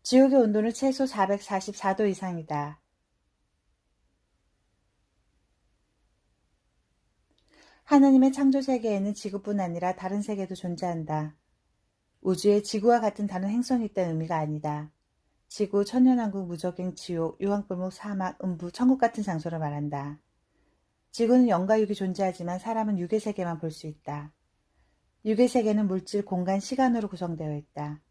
지옥의 온도는 최소 444도 이상이다. 하나님의 창조 세계에는 지구뿐 아니라 다른 세계도 존재한다. 우주에 지구와 같은 다른 행성이 있다는 의미가 아니다. 지구, 천년왕국, 무적행, 지옥, 유황불목, 사막, 음부, 천국 같은 장소를 말한다. 지구는 영과 육이 존재하지만 사람은 육의 세계만 볼 수 있다. 육의 세계는 물질, 공간, 시간으로 구성되어 있다.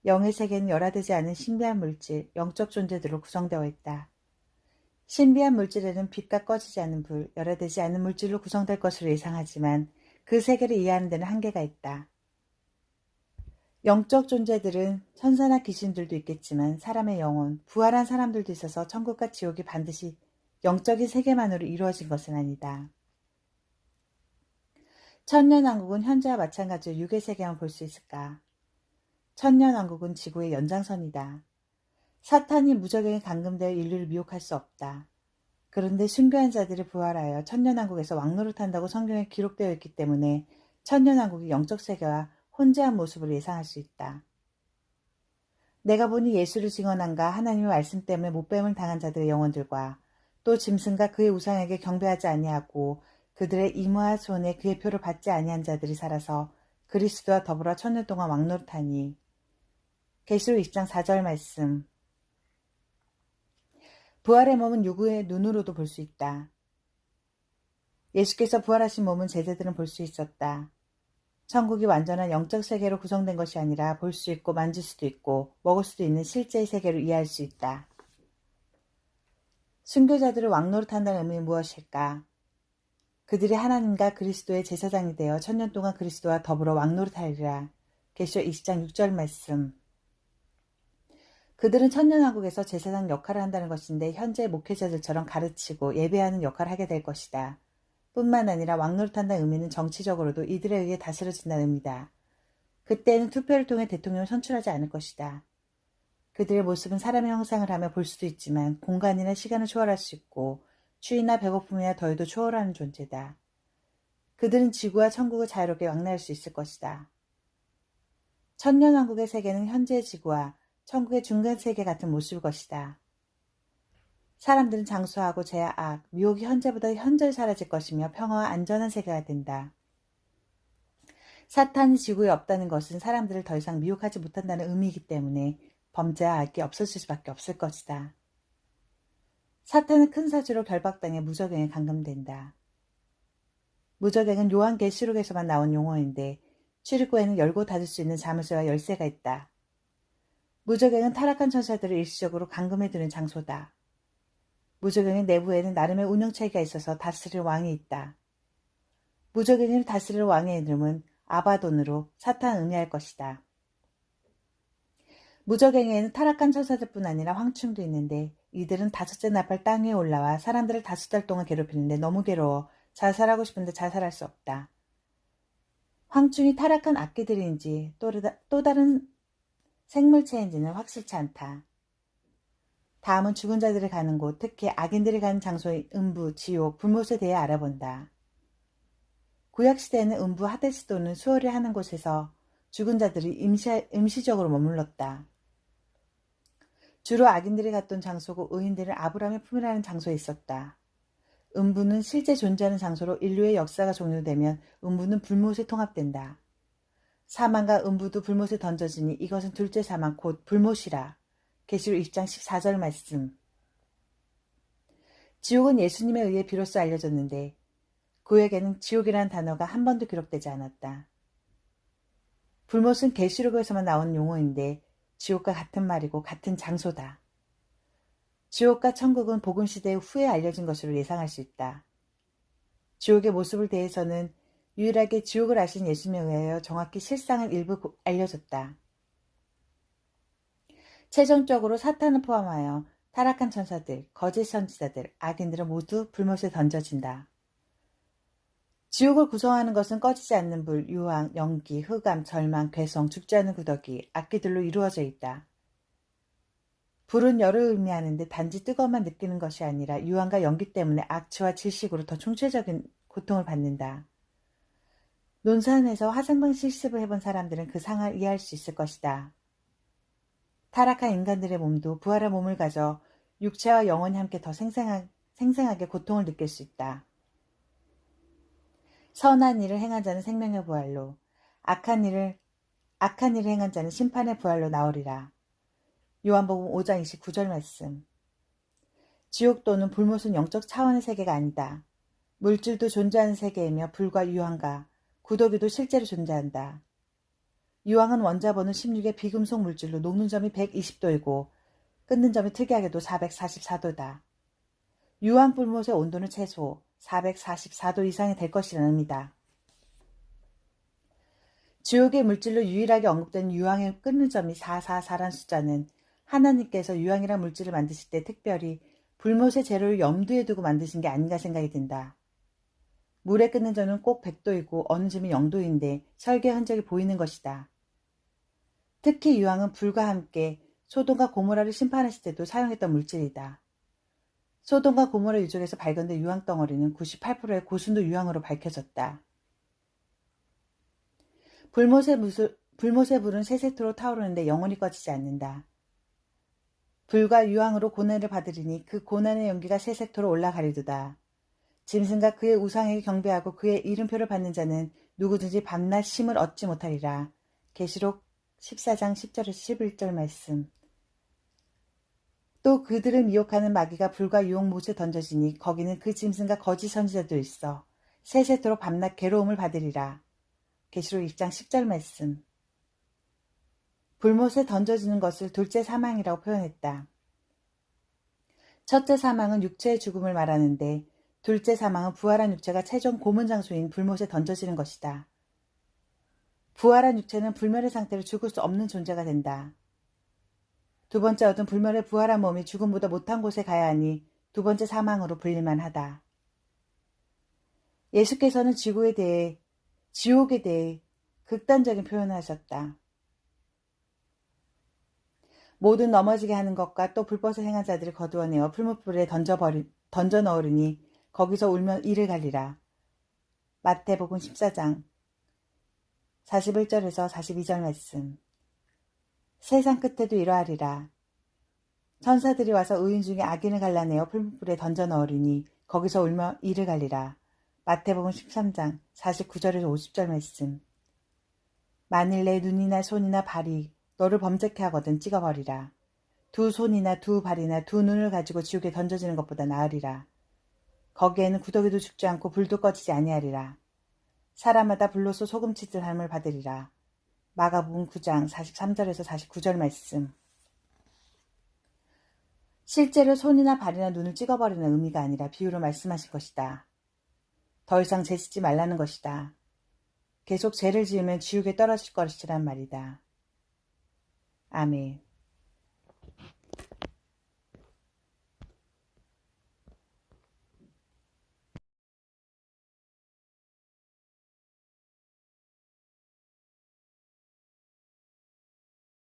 영의 세계는 열화되지 않은 신비한 물질, 영적 존재들로 구성되어 있다. 신비한 물질에는 빛과 꺼지지 않는 불, 열화되지 않은 물질로 구성될 것으로 예상하지만 그 세계를 이해하는 데는 한계가 있다. 영적 존재들은 천사나 귀신들도 있겠지만 사람의 영혼, 부활한 사람들도 있어서 천국과 지옥이 반드시 영적인 세계만으로 이루어진 것은 아니다. 천년왕국은 현재와 마찬가지로 육의 세계만 볼 수 있을까? 천년왕국은 지구의 연장선이다. 사탄이 무적행에 감금되어 인류를 미혹할 수 없다. 그런데 순교한 자들이 부활하여 천년왕국에서 왕노릇한다고 성경에 기록되어 있기 때문에 천년왕국이 영적 세계와 혼재한 모습을 예상할 수 있다. 내가 보니 예수를 증언한가 하나님의 말씀 때문에 못뱀을 당한 자들의 영혼들과 또 짐승과 그의 우상에게 경배하지 아니하고 그들의 이마와 손에 그의 표를 받지 아니한 자들이 살아서 그리스도와 더불어 천년 동안 왕노릇하니. 계시록 20장 4절 말씀. 부활의 몸은 누구의 눈으로도 볼 수 있다. 예수께서 부활하신 몸은 제자들은 볼 수 있었다. 천국이 완전한 영적 세계로 구성된 것이 아니라 볼 수 있고 만질 수도 있고 먹을 수도 있는 실제의 세계로 이해할 수 있다. 순교자들을 왕노릇한다는 의미는 무엇일까? 그들이 하나님과 그리스도의 제사장이 되어 천년 동안 그리스도와 더불어 왕노릇하리라. 계시록 20장 6절 말씀. 그들은 천년왕국에서 제사장 역할을 한다는 것인데 현재 목회자들처럼 가르치고 예배하는 역할을 하게 될 것이다. 뿐만 아니라 왕노릇한다는 의미는 정치적으로도 이들에 의해 다스려진다는 의미다. 그때는 투표를 통해 대통령을 선출하지 않을 것이다. 그들의 모습은 사람의 형상을 하며 볼 수도 있지만 공간이나 시간을 초월할 수 있고 추위나 배고픔이나 더위도 초월하는 존재다. 그들은 지구와 천국을 자유롭게 왕래할 수 있을 것이다. 천년왕국의 세계는 현재의 지구와 천국의 중간 세계 같은 모습일 것이다. 사람들은 장수하고 죄와 악, 미혹이 현재보다 현저히 사라질 것이며 평화와 안전한 세계가 된다. 사탄이 지구에 없다는 것은 사람들을 더 이상 미혹하지 못한다는 의미이기 때문에 범죄와 악이 없어질 수밖에 없을 것이다. 사탄은 큰 사주로 결박당해 무적행에 감금된다. 무적행은 요한계시록에서만 나온 용어인데 출입구에는 열고 닫을 수 있는 자물쇠와 열쇠가 있다. 무적행은 타락한 천사들을 일시적으로 감금해두는 장소다. 무적행의 내부에는 나름의 운영체계가 있어서 다스릴 왕이 있다. 무적행을 다스릴 왕의 이름은 아바돈으로 사탄을 의미할 것이다. 무적행에는 타락한 천사들뿐 아니라 황충도 있는데 이들은 다섯째 나팔 땅 위에 올라와 사람들을 5달 동안 괴롭히는데 너무 괴로워 자살하고 싶은데 자살할 수 없다. 황충이 타락한 악기들인지 또 다른 생물체인지는 확실치 않다. 다음은 죽은 자들이 가는 곳, 특히 악인들이 가는 장소인 음부, 지옥, 불못에 대해 알아본다. 구약시대에는 음부 하데스 또는 수월이 하는 곳에서 죽은 자들이 임시적으로 머물렀다. 주로 악인들이 갔던 장소고 의인들은 아브라함의 품이라는 장소에 있었다. 음부는 실제 존재하는 장소로 인류의 역사가 종료되면 음부는 불못에 통합된다. 사망과 음부도 불못에 던져지니 이것은 둘째 사망 곧 불못이라. 계시록 20장 14절 말씀. 지옥은 예수님에 의해 비로소 알려졌는데 구약에는 지옥이라는 단어가 한 번도 기록되지 않았다. 불못은 계시록에서만 나온 용어인데 지옥과 같은 말이고 같은 장소다. 지옥과 천국은 복음시대 후에 알려진 것으로 예상할 수 있다. 지옥의 모습을 대해서는 유일하게 지옥을 아신 예수님에 의하여 정확히 실상을 일부 알려졌다. 최종적으로 사탄을 포함하여 타락한 천사들, 거짓 선지자들, 악인들은 모두 불못에 던져진다. 지옥을 구성하는 것은 꺼지지 않는 불, 유황, 연기, 흑암, 절망, 괴성, 죽지 않는 구더기, 악기들로 이루어져 있다. 불은 열을 의미하는데 단지 뜨거움만 느끼는 것이 아니라 유황과 연기 때문에 악취와 질식으로 더 총체적인 고통을 받는다. 논산에서 화생방 실습을 해본 사람들은 그 상황을 이해할 수 있을 것이다. 타락한 인간들의 몸도 부활한 몸을 가져 육체와 영혼이 함께 더 생생하게 고통을 느낄 수 있다. 선한 일을 행한 자는 생명의 부활로, 악한 일을 행한 자는 심판의 부활로 나오리라. 요한복음 5장 29절 말씀. 지옥 또는 불못은 영적 차원의 세계가 아니다. 물질도 존재하는 세계이며 불과 유황과 구더기도 실제로 존재한다. 유황은 원자번호 16의 비금속 물질로 녹는 점이 120도이고 끓는 점이 특이하게도 444도다. 유황 불못의 온도는 최소 444도 이상이 될 것이라는 의미다. 지옥의 물질로 유일하게 언급된 유황의 끓는 점이 444란 숫자는 하나님께서 유황이란 물질을 만드실 때 특별히 불못의 재료를 염두에 두고 만드신 게 아닌가 생각이 든다. 물에 끓는 점은 꼭 100도이고 어느 점이 0도인데 설계 흔적이 보이는 것이다. 특히 유황은 불과 함께 소돔과 고모라를 심판했을 때도 사용했던 물질이다. 소돔과 고모라 유적에서 발견된 유황 덩어리는 98%의 고순도 유황으로 밝혀졌다. 불못의 불은 세세토록 타오르는데 영원히 꺼지지 않는다. 불과 유황으로 고난을 받으리니 그 고난의 연기가 세세토록 올라가리도다. 짐승과 그의 우상에게 경배하고 그의 이름표를 받는 자는 누구든지 밤낮 쉼을 얻지 못하리라. 계시록 14장 10절에서 11절 말씀. 또 그들을 미혹하는 마귀가 불과 유황 못에 던져지니 거기는 그 짐승과 거짓 선지자도 있어 세세토록 밤낮 괴로움을 받으리라. 계시록 2장 10절 말씀. 불못에 던져지는 것을 둘째 사망이라고 표현했다. 첫째 사망은 육체의 죽음을 말하는데 둘째 사망은 부활한 육체가 최종 고문 장소인 불못에 던져지는 것이다. 부활한 육체는 불멸의 상태로 죽을 수 없는 존재가 된다. 두 번째 얻은 불멸의 부활한 몸이 죽음보다 못한 곳에 가야 하니 두 번째 사망으로 불릴만 하다. 예수께서는 지옥에 대해 극단적인 표현을 하셨다. 모든 넘어지게 하는 것과 또 불법을 행한 자들을 거두어내어 풀무불에 던져 넣으리니 거기서 울며 이를 갈리라. 마태복음 14장 41절에서 42절 말씀. 세상 끝에도 이러하리라. 천사들이 와서 의인 중에 악인을 갈라내어 풀무불에 던져 넣으리니 거기서 울며 이를 갈리라. 마태복음 13장 49절에서 50절 말씀. 만일 내 눈이나 손이나 발이 너를 범죄케 하거든 찍어버리라. 두 손이나 두 발이나 두 눈을 가지고 지옥에 던져지는 것보다 나으리라. 거기에는 구더기도 죽지 않고 불도 꺼지지 아니하리라. 사람마다 불로서 소금치듯 함을 받으리라. 마가복음 9장 43절에서 49절 말씀. 실제로 손이나 발이나 눈을 찍어버리는 의미가 아니라 비유로 말씀하신 것이다. 더 이상 죄 짓지 말라는 것이다. 계속 죄를 지으면 지옥에 떨어질 것이란 말이다. 아멘.